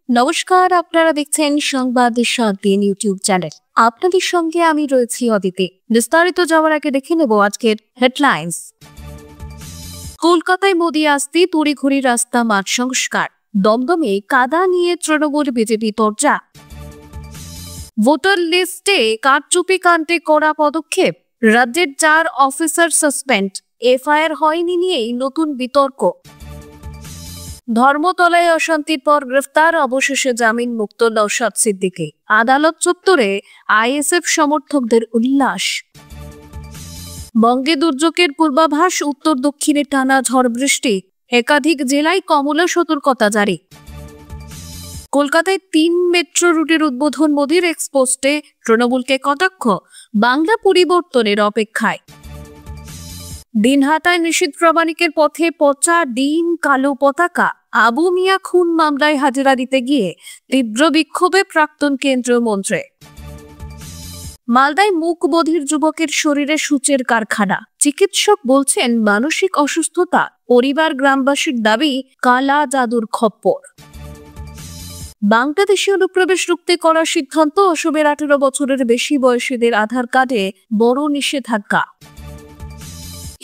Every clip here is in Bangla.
নমস্কার, আপনারা দেখছেন সংবাদ সারাদিন ইউটিউব চ্যানেল। আপনাদের সঙ্গে আমি রয়েছি অদিতি। বিস্তারিত যাওয়ার আগে দেখে নেব আজকের হেডলাইন্স। কলকাতায় মোদি আসতে তড়িঘড়ি রাস্তা মাঠ সংস্কার, দমদমে কাদা নিয়ে তৃণমূল বিজেপি চর্চা। ভোটার লিস্টে কারচুপি কাণ্ডে কড়া পদক্ষেপ, রাজ্যের 4 অফিসার সাসপেন্ড, এফআইআর হয়নি নিয়েই নতুন বিতর্ক। ধর্মতলায় অশান্তির পর গ্রেফতার, অবশেষে জামিন মুক্ত নওশাদ সিদ্দিকী। আদালত চত্বরে আইএসএফ সমর্থকদের উল্লাস। বঙ্গে দুর্যোগের পূর্বাভাস, উত্তর দক্ষিণে টানা ঝড় বৃষ্টি, একাধিক জেলায় কমলা সতর্কতা জারি। কলকাতায় 3 মেট্রো রুটের উদ্বোধন, মোদির এক্সপোস্টে তৃণমূলকে কটাক্ষ, বাংলা পরিবর্তনের অপেক্ষায়। দিনহাটায় নিশীথ প্রামাণিকের পথে পচা ডিম, কালো পতাকা। আবু মিয়া খুন মামলায় হাজিরা দিতে গিয়ে তীব্র বিক্ষোভে প্রাক্তন কেন্দ্রীয় মন্ত্রী। মালদায় মুখ বধির যুবকের শরীরে সূচের কারখানা, চিকিৎসক বলছেন মানসিক অসুস্থতা, পরিবার গ্রামবাসীর দাবি কালা জাদুর খপ্পর। বাংলাদেশে অনুপ্রবেশ রুখতে করা সিদ্ধান্ত, অসমের 18 বছরের বেশি বয়সীদের আধার কার্ডে বড় নিষেধাজ্ঞা।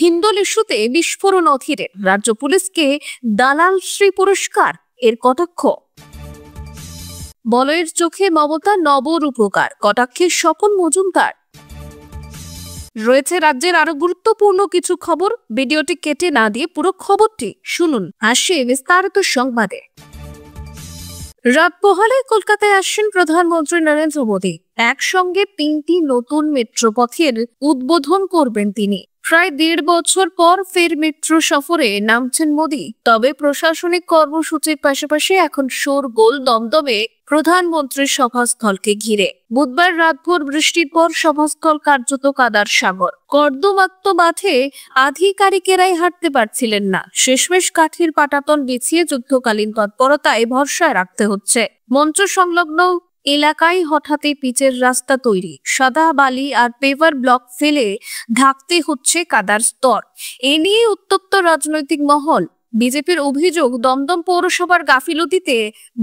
হিন্দল ইস্যুতে বিস্ফোরণ অধীরে, রাজ্য পুলিশকে দালাল শ্রী পুরস্কার, এর কটাক্ষ। বলয়ের চোখে মমতা নবরূপকার, কটাক্ষে স্বপন মজুমদার। রয়েছে রাজ্যের আরো গুরুত্বপূর্ণ কিছু খবর, ভিডিওটি কেটে না দিয়ে পুরো খবরটি শুনুন। আসে বিস্তারিত সংবাদে। রাত পোহালে কলকাতায় আসছেন প্রধানমন্ত্রী নরেন্দ্র মোদী। একসঙ্গে 3টি নতুন মেট্রো পথের উদ্বোধন করবেন তিনি। প্রায় 1.5 বছর পর ফের মেট্রো সফরে নামছেন মোদী। তবে প্রশাসনিক কর্মসূচির পাশাপাশি এখন শোরগোল দমদমে প্রধানমন্ত্রীর সভাস্থলকে ঘিরে। বুধবার রাতভর বৃষ্টির পর সভাস্থল কার্যত কাদার সাগর। কর্দমাক্ত মাঠে আধিকারিকেরাই হাঁটতে পারছিলেন না। শেষমেশ কাঠির পাটাতন বিছিয়ে যুদ্ধকালীন তৎপরতায় ভরসায় রাখতে হচ্ছে। মঞ্চ সংলগ্ন এলাকায় হঠাৎই পিচের রাস্তা তৈরি, সাদা বালি আর পেভার ব্লক ফেলে ঢাকতে হচ্ছে কাদার স্তর। এ নিয়ে উত্তপ্ত রাজনৈতিক মহল। বিজেপির অভিযোগ, দমদম পৌরসভার গাফিলতিতে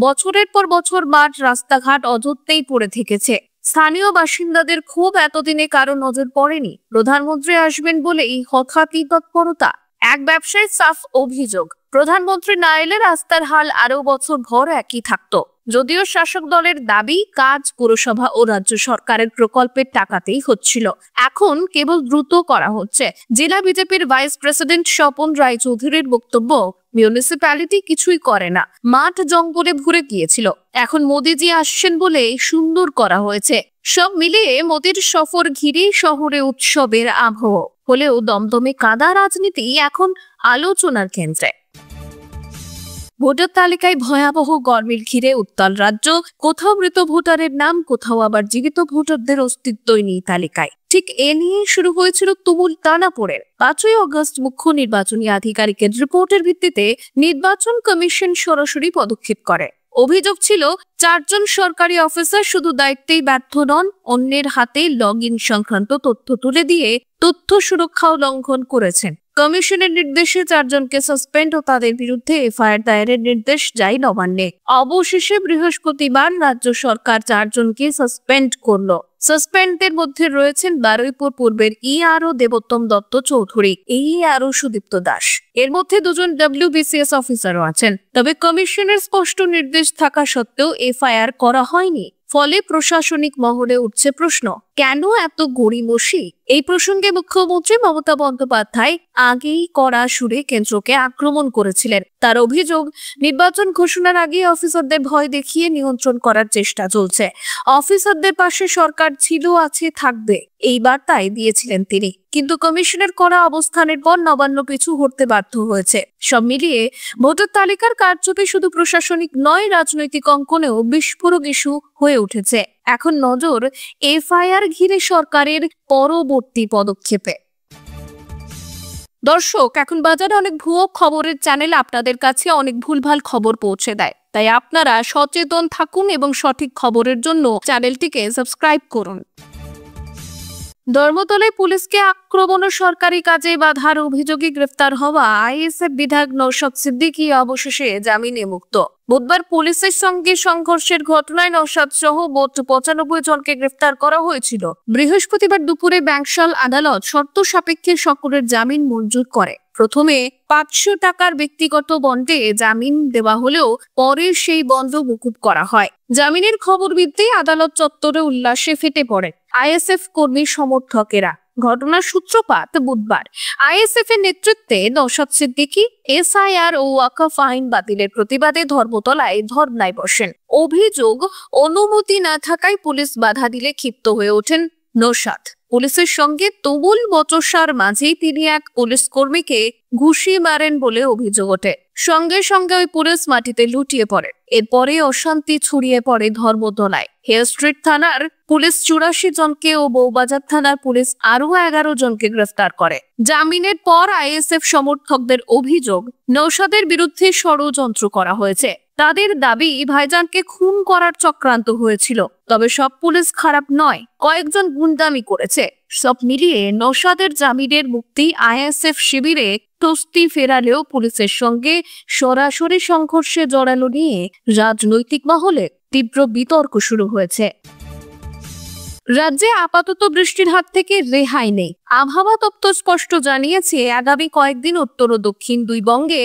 বছরের পর বছর মাঠ রাস্তাঘাট অযত্নেই পড়ে থেকেছে। স্থানীয় বাসিন্দাদের ক্ষোভ, এতদিনে কারো নজর পড়েনি, প্রধানমন্ত্রী আসবেন বলেই হঠাৎই তৎপরতা। এক ব্যবসায়ীর সাফ অভিযোগ, প্রধানমন্ত্রী না এলে রাস্তার হাল আরো বছর ভর একই থাকতো। যদিও শাসক দলের দাবি কাজ পুরসভা ও রাজ্য সরকারের প্রকল্পের টাকাতেই হচ্ছিল, এখন কেবল দ্রুত করা হচ্ছে। জেলা বিজেপির ভাইস প্রেসিডেন্ট স্বপন রায়চৌধুরীর বক্তব্য, মিউনিসিপ্যালিটি কিছুই করে না, মাঠ জঙ্গলে ভরে গিয়েছিল, এখন মোদিজি আসছেন বলে সুন্দর করা হয়েছে। সব মিলিয়ে মোদির সফর ঘিরে শহরে উৎসবের আবহ হলেও দমদমে কাদা রাজনীতি এখন আলোচনার কেন্দ্রে। ভোটার তালিকায় ভয়াবহ গরমিল ঘিরে উত্তাল রাজ্য। কোথাও মৃত ভোটারের নাম, কোথাও আবার জীবিত ভোটারদের অস্তিত্বই নেই তালিকায়। ঠিক এ নিয়ে শুরু হয়েছিল তুমুল টানাপোড়েন। 5ই আগস্ট মুখ্য নির্বাচনী আধিকারিকের রিপোর্টের ভিত্তিতে নির্বাচন কমিশন সরাসরি পদক্ষেপ করে। অভিযোগ ছিল 4 জন সরকারি অফিসার শুধু দায়িত্বেই ব্যর্থ নন, অন্যের হাতে লগ ইন সংক্রান্ত তথ্য তুলে দিয়ে তথ্য সুরক্ষাও লঙ্ঘন করেছেন। কমিশনের নির্দেশে 4 জনকে সাসপেন্ড ও তাদের বিরুদ্ধে এফআইআর দায়েরের নির্দেশ যায় নবান্নে। অবশেষে বৃহস্পতিবার রাজ্য সরকার 4 জনকে সাসপেন্ড করলো। সাসপেন্ডদের মধ্যে রয়েছেন বারুইপুর পূর্বের ইআরও দেবোত্তম দত্ত চৌধুরী, ইআরও সুদীপ্ত দাস। এর মধ্যে 2 জন ডব্লিউবিসিএস অফিসারও আছেন। তবে কমিশনের স্পষ্ট নির্দেশ থাকা সত্ত্বেও এফআইআর করা হয়নি। ফলে প্রশাসনিক মহলে উঠছে প্রশ্ন, কেন এত গড়িমসি? এই প্রসঙ্গে মুখ্যমন্ত্রী মমতা বন্দ্যোপাধ্যায় আগেই কড়া সুরে কেন্দ্রকে আক্রমণ করেছিলেন। তার অভিযোগ, নির্বাচন ঘোষণার আগে অফিসারদের ভয় দেখিয়ে নিয়ন্ত্রণ করার চেষ্টা চলছে। অফিসারদের পাশে সরকার ছিল, আছে, থাকবে, এই বার্তাই দিয়েছিলেন তিনি। কিন্তু কমিশনের করা অবস্থানের পর নবান্ন পিছু হটতে বাধ্য হয়েছে। সব মিলিয়ে ভোটার তালিকার কারচুপি শুধু প্রশাসনিক নয়, রাজনৈতিক অঙ্কনেও বিস্ফোরক ইস্যু হয়ে উঠেছে। এখন নজর এফআইআর ঘিরে সরকারের পরবর্তী পদক্ষেপে। দর্শক, এখন বাজারে অনেক ভুয়ো খবরের চ্যানেল আপনাদের কাছে অনেক ভুলভাল খবর পৌঁছে দেয়, তাই আপনারা সচেতন থাকুন এবং সঠিক খবরের জন্য চ্যানেলটিকে সাবস্ক্রাইব করুন। ধর্মতলায় পুলিশকে আক্রমণ ও সরকারি কাজে বাধার অভিযোগে গ্রেফতার হওয়া আইএসএফ বিধায়ক নওশাদ সিদ্দিকী অবশেষে জামিনে মুক্ত। বুধবার পুলিশের সঙ্গে সংঘর্ষের ঘটনায় নওশাদ সহ মোট 95 জনকে গ্রেফতার করা হয়েছিল। বৃহস্পতিবার দুপুরে ব্যাংশাল আদালত শর্ত সাপেক্ষে সকলের জামিন মঞ্জুর করে। প্রথমে 500 টাকার ব্যক্তিগত বন্ডে জামিন দেওয়া হলেও পরে সেই বন্ড মকুব করা হয়। জামিনের খবর পেতেই আদালত চত্বরে উল্লাসে ফেটে পড়ে আইএসএফ কর্মী সমর্থকেরা। ঘটনার সূত্রপাত বুধবার। আইএসএফ এর নেতৃত্বে নওশাদ সিদ্দিকী এসআইআর ও ওয়াকফ আইন বাতিলের প্রতিবাদে ধর্মতলায় ধর্নায় বসেন। অভিযোগ, অনুমতি না থাকায় পুলিশ বাধা দিলে ক্ষিপ্ত হয়ে ওঠেন নওশাদ। পুলিশের সঙ্গে তুমুল বচসার মাঝেই তিনি এক পুলিশ কর্মীকে ঘুষি মারেন বলে অভিযোগ ওঠে। সঙ্গে সঙ্গে ওই পুলিশ মাটিতে লুটিয়ে পড়ে। এরপরে অশান্তি ছড়িয়ে পড়ে ধর্মতলায়। হেয়ার স্ট্রিট থানার পুলিশ 84 জনকে ও বউবাজার থানার পুলিশ আরো 11 জনকে গ্রেফতার করে। জামিনের পর আইএসএফ সমর্থকদের অভিযোগ, নওশাদের বিরুদ্ধে ষড়যন্ত্র করা হয়েছে। তাদের দাবি, ভাইজানকে খুন করার চক্রান্ত হয়েছিল। তবে সব পুলিশ খারাপ নয়, কয়েকজন গুন্ডামি করেছে। সব মিলিয়ে নওশাদের জামিনের মুক্তি আইএসএফ শিবিরে স্বস্তি ফেরালেও পুলিশের সঙ্গে সরাসরি সংঘর্ষে জড়ানো নিয়ে রাজনৈতিক মহলে তীব্র বিতর্ক শুরু হয়েছে। রাজ্যে আপাতত বৃষ্টির হাত থেকে রেহাই নেই। আবহাওয়া দপ্তর স্পষ্ট জানিয়েছে, আগামী কয়েকদিন উত্তর ও দক্ষিণ দুই বঙ্গে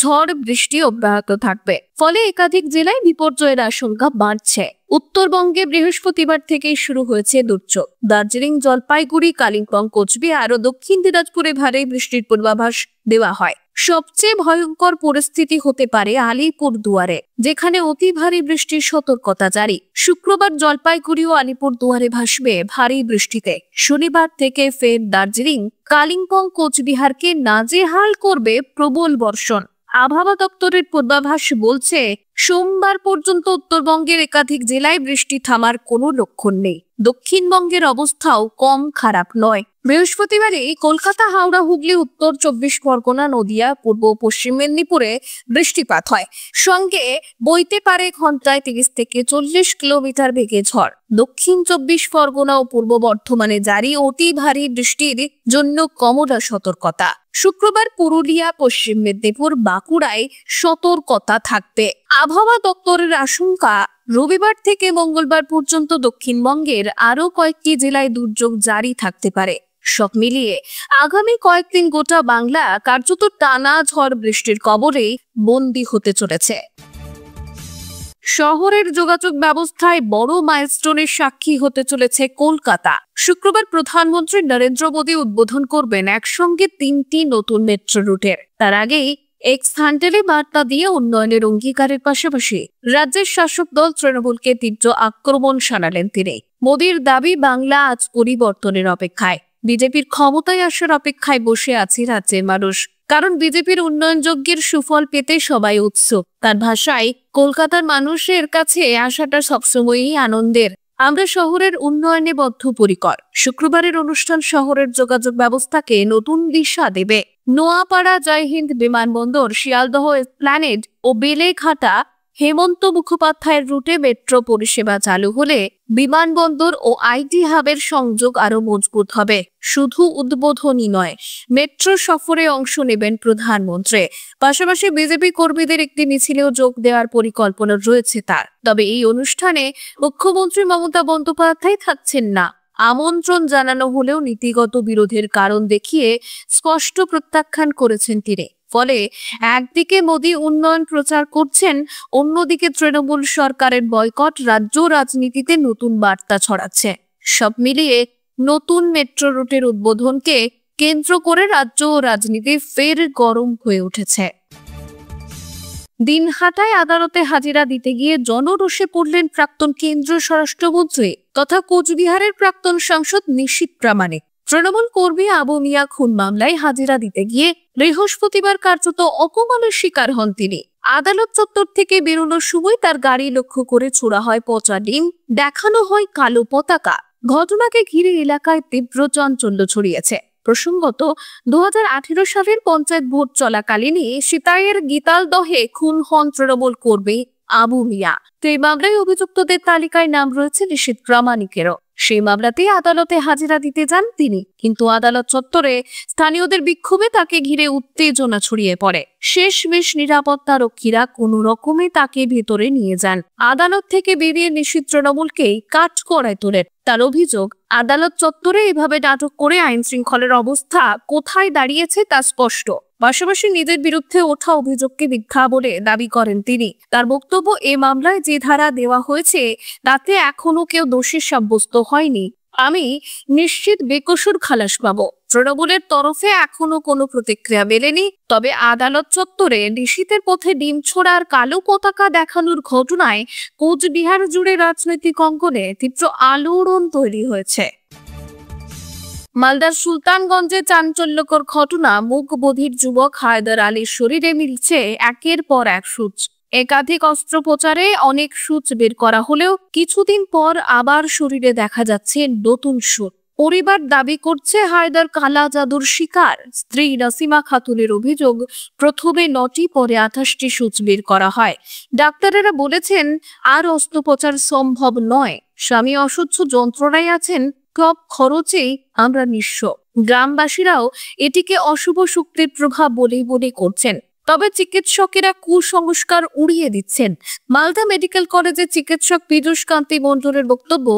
ঝড় বৃষ্টি অব্যাহত থাকবে। ফলে একাধিক জেলায় বিপর্যয়ের আশঙ্কা বাড়ছে। উত্তরবঙ্গে বৃহস্পতিবার থেকেই শুরু হয়েছে দুর্যোগ। দার্জিলিং, জলপাইগুড়ি, কালিম্পং, কোচবিহার ও দক্ষিণ দিনাজপুরে ভারী বৃষ্টির পূর্বাভাস দেওয়া হয়। সবচেয়ে ভয়ঙ্কর পরিস্থিতি হতে পারে আলিপুরদুয়ারে, যেখানে অতি ভারী বৃষ্টির সতর্কতা জারি। শুক্রবার জলপাইগুড়ি ও আলিপুরদুয়ারে ভাসবে ভারী বৃষ্টিতে। শনিবার থেকে ফের দার্জিলিং, কালিম্পং, কোচবিহারকে নাজেহাল করবে প্রবল বর্ষণ। আবহাওয়া দপ্তরের পূর্বাভাস বলছে, সোমবার পর্যন্ত উত্তরবঙ্গের একাধিক জেলায় বৃষ্টি থামার কোনো লক্ষণ নেই। দক্ষিণবঙ্গের অবস্থাও কম খারাপ নয়। বৃহস্পতিবারে কলকাতা, হাওড়া, হুগলি, উত্তর 24 পরগনা, নদিয়া, পূর্ব পশ্চিম মেদিনীপুরে বৃষ্টিপাত হয়। সঙ্গে বইতে পারে ঘন্টায় 30 থেকে 40 কিলোমিটার বেগে ঝড়। দক্ষিণ 24 পরগনা ও পূর্ব বর্ধমানে জারি অতি ভারী বৃষ্টির জন্য কমলা সতর্কতা। শুক্রবার পুরুলিয়া, পশ্চিম মেদিনীপুর, বাঁকুড়ায় সতর্কতা থাকবে। আবহাওয়া দপ্তরের আশঙ্কা, রবিবার থেকে মঙ্গলবার পর্যন্ত দক্ষিণবঙ্গের আরো কয়েকটি জেলায় দুর্যোগ জারি থাকতে পারে। সব মিলিয়ে আগামী কয়েকদিন গোটা বাংলা কার্যত টানা ঝড় বৃষ্টির কবলে বন্দী হতে চলেছে। শহরের যোগাযোগ ব্যবস্থায় বড় মাইলস্টোনের সাক্ষী হতে চলেছে কলকাতা। শুক্রবার প্রধানমন্ত্রী নরেন্দ্র মোদী উদ্বোধন করবেন একসঙ্গে 3টি নতুন মেট্রো রুটের। তার আগেই এক্স হ্যান্ডেলে বার্তা দিয়ে উন্নয়নের অঙ্গীকারের পাশাপাশি রাজ্যের শাসক দল তৃণমূলকে তীব্র আক্রমণ শানালেন তিনি। মোদীর দাবি, বাংলা আজ পরিবর্তনের অপেক্ষায়। বিজেপির ক্ষমতায় আসার অপেক্ষায় বসে আছে রাজ্যের মানুষ। কারণ বিজেপির উন্নয়ন যজ্ঞের সুফল পেতে সবাই উৎসুক। তার ভাষায়, কলকাতার মানুষের কাছে আসাটা সবসময়ই আনন্দের। আমরা শহরের উন্নয়নে বদ্ধপরিকর। শুক্রবারের অনুষ্ঠান শহরের যোগাযোগ ব্যবস্থাকে নতুন দিশা দেবে। নোয়াপাড়া, জয়হিন্দ বিমানবন্দর, শিয়ালদহ এসপ্ল্যানেড ও বেলেঘাটা হেমন্ত মুখোপাধ্যায়ের রুটে মেট্রো পরিষেবা চালু হলে বিমানবন্দর ও আইটি হাবের সংযোগ আরো মজবুত হবে। শুধু উদ্বোধনী নয়, মেট্রো সফরে অংশ নেবেন প্রধানমন্ত্রী। পাশাপাশি বিজেপি কর্মীদের একটি মিছিলেও যোগ দেওয়ার পরিকল্পনা রয়েছে তার। তবে এই অনুষ্ঠানে মুখ্যমন্ত্রী মমতা বন্দ্যোপাধ্যায় থাকছেন না। আমন্ত্রণ জানানো হলেও নীতিগত বিরোধের কারণ দেখিয়ে স্পষ্ট প্রত্যাখ্যান করেছেন তিনি। ফলে একদিকে মোদী উন্নয়ন প্রচার করছেন, অন্যদিকে তৃণমূল সরকারের বয়কট রাজ্য রাজনীতিতে নতুন বার্তা ছড়াচ্ছে। সব মিলিয়ে নতুন মেট্রো রুটের উদ্বোধনকে কেন্দ্র করে রাজ্য ও রাজনীতি ফের গরম হয়ে উঠেছে। দিনহাটায় আদালতে হাজিরা দিতে গিয়ে জনরোষে পড়লেন প্রাক্তন কেন্দ্রীয় স্বরাষ্ট্রমন্ত্রী তথা কোচবিহারের প্রাক্তন সাংসদ নিশীথ প্রামাণিক। তৃণমূল কর্মী আবু মিয়া খুন মামলায় হাজিরা দিতে গিয়ে বৃহস্পতিবার কার্যত অপমানের শিকার হন তিনি। আদালত চত্বর থেকে বেরোনোর সময় তার গাড়ি লক্ষ্য করে ছোড়া হয় পচা ডিম, দেখানো হয় কালো পতাকা। ঘটনাকে ঘিরে এলাকায় তীব্র চাঞ্চল্য ছড়িয়েছে। প্রসঙ্গত 2018 সালের পঞ্চায়েত ভোট চলাকালীনই সিতাইয়ের গীতালদহে খুন হন তৃণমূল কর্মী আবু মিয়া। এই মামলায় অভিযুক্তদের তালিকায় নাম রয়েছে নিশীথ প্রামাণিকেরও। সেই মামলাতেই আদালতে হাজিরা দিতে যান তিনি, কিন্তু আদালত চত্বরে স্থানীয়দের বিক্ষোভে তাকে ঘিরে উত্তেজনা ছড়িয়ে পড়ে। শেষমেশ নিরাপত্তা রক্ষীরা কোনো রকমে তাকে ভেতরে নিয়ে যান। আদালত থেকে বেরিয়ে নিশীথ তৃণমূলকেই কাঠগড়ায় তোলেন। তার অভিযোগ, আদালত চত্বরে এভাবে নাটক করে আইন শৃঙ্খলার অবস্থা কোথায় দাঁড়িয়েছে তা স্পষ্ট। পাশাপাশি নিজের বিরুদ্ধে ওঠা অভিযোগকে মিথ্যা বলে দাবি করেন তিনি। তার বক্তব্য, এ মামলায় যে ধারা দেওয়া হয়েছে তাতে এখনো কেউ দোষী সাব্যস্ত হয়নি। আমি নিশ্চিত বেকসুর খালাস পাবো। তৃণমূলের তরফে এখনো কোনো প্রতিক্রিয়া মেলেনি। তবে আদালত চত্বরে নিশীথের পথে ডিম ছোড়ার কালো পতাকা দেখানোর ঘটনায় কোচবিহার জুড়ে রাজনৈতিক অঙ্গনে তীব্র আলোড়ন তৈরি হয়েছে। মালদার সুলতানগঞ্জে চাঞ্চল্যকর ঘটনা, মুখ বধির যুবক হায়দার আলীর শরীরে মিলছে একের পর এক সূচ। একাধিক অস্ত্রোপচারে অনেক সূচ বের করা হলেও কিছুদিন পর আবার শরীরে দেখা যাচ্ছে নতুন সূচ। পরিবার দাবি করছে হায়দার কালা জাদুর শিকার। স্ত্রী নাসিমা খাতুনের অভিযোগ, প্রথমে 9টি পরে 28টি সূচ বের করা হয়। ডাক্তারেরা বলেছেন আর অস্ত্রোপচার সম্ভব নয়। স্বামী অসহ্য যন্ত্রণায় আছেন, কম খরচেই আমরা নিঃস্ব। গ্রামবাসীরাও এটিকে অশুভ শক্তির প্রভাব বলে করছেন। তবে চিকিৎসকেরা কুসংস্কার উড়িয়ে দিচ্ছেন। মালদা মেডিকেল কলেজের চিকিৎসক পীযূষ কান্তি মণ্ডলের বক্তব্য,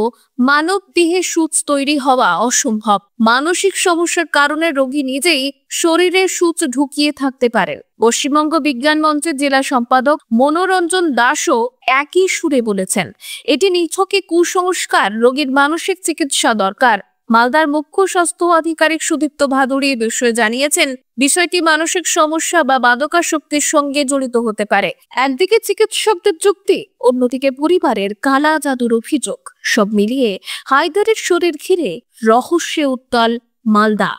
মানব দেহে সূচ তৈরি হওয়া অসম্ভব। মানসিক সমস্যার কারণে রোগী নিজেই শরীরে সূচ ঢুকিয়ে থাকতে পারেন। পশ্চিমবঙ্গ বিজ্ঞান মঞ্চের জেলা সম্পাদক মনোরঞ্জন দাসও একই সুরে বলেছেন, এটি নিছকই কুসংস্কার। রোগীর মানসিক চিকিৎসা দরকার। মালদার মুখ্য স্বাস্থ্য আধিকারিক সুদীপ্ত ভাদুড়ী এ বিষয়ে জানিয়েছেন, বিষয়টি মানসিক সমস্যা বা মাদকাসক্তির সঙ্গে জড়িত হতে পারে। একদিকে চিকিৎসকদের যুক্তি, অন্যদিকে পরিবারের কালা জাদুর অভিযোগ। সব মিলিয়ে হায়দারের শরীর ঘিরে রহস্যে উত্তাল মালদা।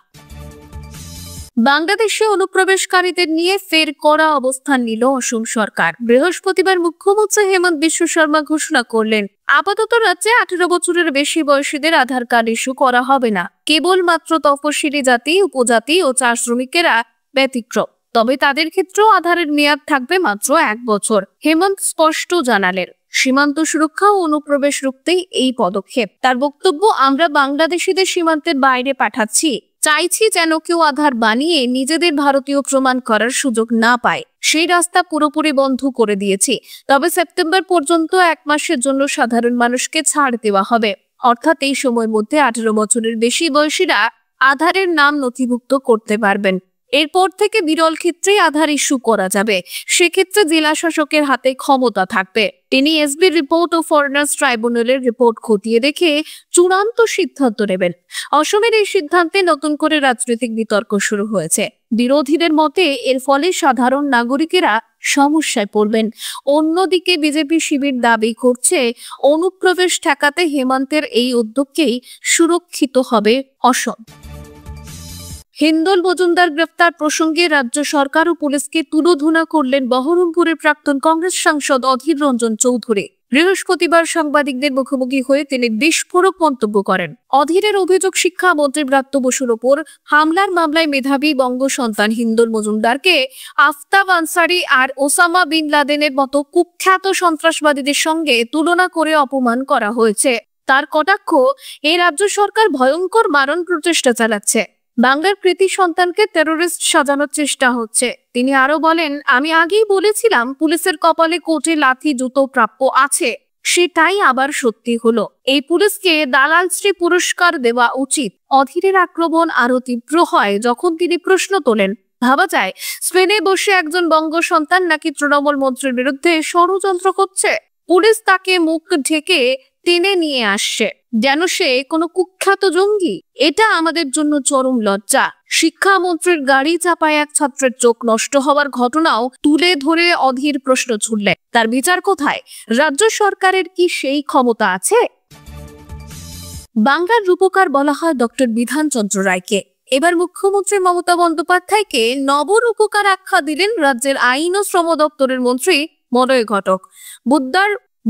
বাংলাদেশে অনুপ্রবেশকারীদের নিয়ে ফের কড়া অবস্থান নিল অসম সরকার। বৃহস্পতিবার মুখ্যমন্ত্রী হেমন্ত বিশ্ব শর্মা ঘোষণা করলেন, আপাতত রাজ্যে 18 বছরের বেশি বয়সীদের আধার কার্ড ইস্যু করা হবে না। কেবলমাত্র তফসিলি জাতি, উপজাতি ও চা শ্রমিকেরা ব্যতিক্রম। তবে তাদের ক্ষেত্রেও আধারের মেয়াদ থাকবে মাত্র 1 বছর। হেমন্ত স্পষ্ট জানালেন, সীমান্ত সুরক্ষা ও অনুপ্রবেশ রুখতেই এই পদক্ষেপ। তার বক্তব্য, আমরা বাংলাদেশিদের সীমান্তের বাইরে পাঠাচ্ছি, চাইছি যেন কেউ আধার বানিয়ে নিজেদের ভারতীয় প্রমাণ করার সুযোগ না পায়। সেই রাস্তা পুরোপুরি বন্ধ করে দিয়েছি। তবে সেপ্টেম্বর পর্যন্ত 1 মাসের জন্য সাধারণ মানুষকে ছাড় দেওয়া হবে। অর্থাৎ এই সময়ের মধ্যে 18 বছরের বেশি বয়সীরা আধারের নাম নথিভুক্ত করতে পারবেন। এরপর থেকে বিরল ক্ষেত্রে আধার ইস্যু করা যাবে। সেক্ষেত্রে জেলা শাসকের হাতে ক্ষমতা থাকবে। তিনি এসবি রিপোর্ট ও ফরেনার্স ট্রাইব্যুনালের রিপোর্ট খতিয়ে দেখে চূড়ান্ত সিদ্ধান্ত নেবেন। অসমের এই সিদ্ধান্তে নতুন করে রাজনৈতিক বিতর্ক শুরু হয়েছে। বিরোধীদের মতে এর ফলে সাধারণ নাগরিকেরা সমস্যায় পড়বেন। অন্যদিকে বিজেপি শিবির দাবি করছে, অনুপ্রবেশ ঠেকাতে হেমন্তের এই উদ্যোগকেই সুরক্ষিত হবে অসম। হিন্দল মজুমদার গ্রেফতার প্রসঙ্গে রাজ্য সরকার ও পুলিশকে তুলোধনা করলেন বহরমপুরের প্রাক্তন কংগ্রেস সাংসদ অধীর রঞ্জন চৌধুরী। বৃহস্পতিবার সাংবাদিকদের মুখোমুখি হয়ে তিনি বিস্ফোরক মন্তব্য করেন। অধীরের অভিযোগ, শিক্ষামন্ত্রী ব্রাত্য বসুর ওপর হামলার মামলায় মেধাবী বঙ্গ সন্তান হিন্দল মজুমদারকে আফতাব আনসারি আর ওসামা বিন লাদেনের মতো কুখ্যাত সন্ত্রাসবাদীদের সঙ্গে তুলনা করে অপমান করা হয়েছে। তার কটাক্ষ, এই রাজ্য সরকার ভয়ঙ্কর মারণ প্রচেষ্টা চালাচ্ছে। বাংলার কৃতি সন্তানকে টেরোরিস্ট সাজানোর চেষ্টা হচ্ছে। তিনি আরো বলেন, আমি আগেই বলেছিলাম পুলিশের কপালে কোটে লাথি জুতো প্রাপ্য আছে, সেটাই আবার সত্যি হলো। এই পুলিশকে দালালশ্রী পুরস্কার দেওয়া উচিত। অধীরের আক্রমণ আরো তীব্র হয় যখন তিনি প্রশ্ন তোলেন, ভাবা যায় স্পেনে বসে একজন বঙ্গ সন্তান নাকি তৃণমূল মন্ত্রীর বিরুদ্ধে ষড়যন্ত্র করছে। পুলিশ তাকে মুখ ঢেকে টেনে নিয়ে আসছে যেন সে কোনো কুখ্যাত জঙ্গি। এটা আমাদের জন্য চরম লজ্জা। শিক্ষামন্ত্রীর গাড়ি চাপায় এক ছাত্রের চোখ নষ্ট হওয়ার ঘটনাও তুলে ধরে অধীর প্রশ্ন ছুড়লেন, তার বিচার কোথায়? রাজ্য সরকারের কি সেই ক্ষমতা আছে? বাংলার রূপকার বলা হয় ডক্টর বিধানচন্দ্র রায়কে। এবার মুখ্যমন্ত্রী মমতা বন্দ্যোপাধ্যায়কে নবরূপকার আখ্যা দিলেন রাজ্যের আইন ও শ্রম দপ্তরের মন্ত্রী মলয় ঘটক।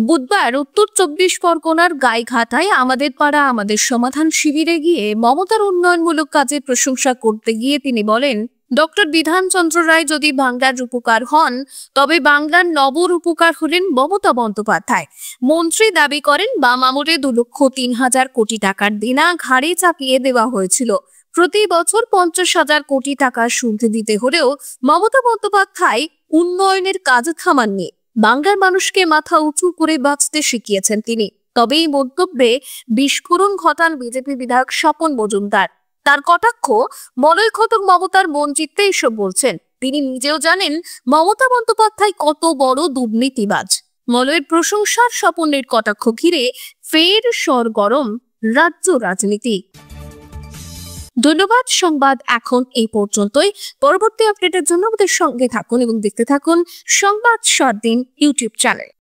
বুধবার উত্তর 24 পরগনার গাইঘাটায় আমাদের পাড়া আমাদের সমাধান শিবিরে গিয়ে মমতার উন্নয়নমূলক কাজের প্রশংসা করতে গিয়ে তিনি বলেন, ডক্টর বিধানচন্দ্র রায় যদি বাংলার রূপকার হন, তবে বাংলার নবরূপকার হলেন মমতা বন্দ্যোপাধ্যায়। মন্ত্রী দাবি করেন বাম আমলে 2,03,000 কোটি টাকার দেনা ঘাড়ে চাপিয়ে দেওয়া হয়েছিল। প্রতি বছর 50,000 কোটি টাকা সুদ দিতে হলেও মমতা বন্দ্যোপাধ্যায় উন্নয়নের কাজ থামাননি। বাংলার মানুষকে মাথা উঁচু করে বাঁচতে শিখিয়েছেন তিনি। তবে এই মন্তব্যে বিস্ফোরণ ঘটান বিজেপি বিধায়ক স্বপন মজুমদার। তার কটাক্ষ, মলয় ঘটক মমতার মন জিততে এসব বলছেন। তিনি নিজেও জানেন মমতা বন্দ্যোপাধ্যায় কত বড় দুর্নীতিবাজ। মলয়ের প্রশংসার স্বপনের কটাক্ষ ঘিরে ফের সরগরম রাজ্য রাজনীতি। ধন্যবাদ। সংবাদ এখন এই পর্যন্তই। পরবর্তী আপডেটের জন্য আমাদের সঙ্গে থাকুন এবং দেখতে থাকুন সংবাদ 7 দিন ইউটিউব চ্যানেল।